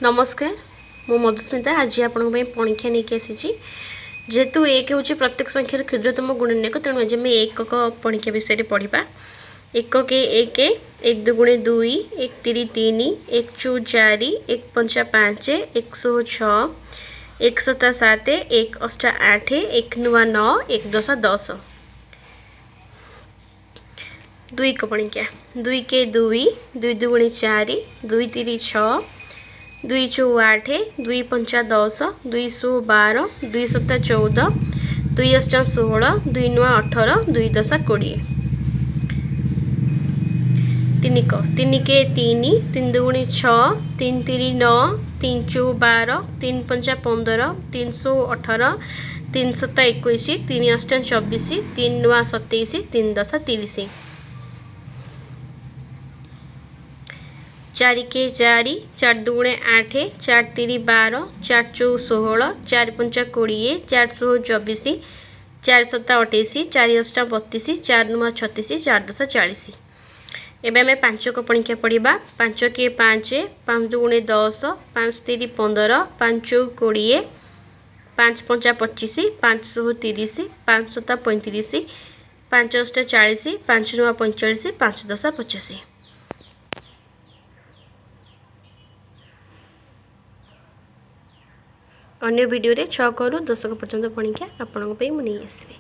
नमस्कार मु मधुस्मिता आज आपण परीक्षा नहीं आसी जेहेतु एक हूँ प्रत्येक संख्यार क्षुद्रतम गुणनीयक तेणु आज आम एकक परीक्षा विषय पढ़ा। एकक एक एक दुगुणे दुई एक तिरी तीन एक चौ चारि एक पंचा पाँच एक सौ छः एक सता सात एक अष्टा आठ एक नुआ नौ एक दशा दस। दुई को परीक्षा दुई के दुई दुई दुगुणे चारि दुई तिरी छः दुई चौ आठ दुई पंचा दस दुई सौ बार दुई सता 14 दुई अष्टा 16 दुई नुआ 18 दुई दशा 20। तीन के तीन तीन दुगुणे छः तीन तिरी 9 तीन चौ 12 तीन पंचा 15 318 तीन सता 21 तीन अष्टा 24 तीन नुआ 27 तीन दशा 30। चारि के चारि चार दुगुणे आठ चार तिरी 12 चार चौ 16 चार पंचा 20 चार सौ 24 चार सता 28 चार अष्टा 32 चार नुआ 36 चार दशा 40। एवं आम पांच को परीक्षा पढ़ा। पांच के पाँच पाँच दुगुणे 10 पाँच तिरी 15 पाँच चौ 20 पाँच पंचा 25 पाँच सौ 30 पाँच सता 35 पाँच अष्टा 40 पाँच नुआ 45 पाँच दशा 50। अन्य वीडियो रे 6 करू 10 पर्यंत परीक्षा आपण नहीं आसबे।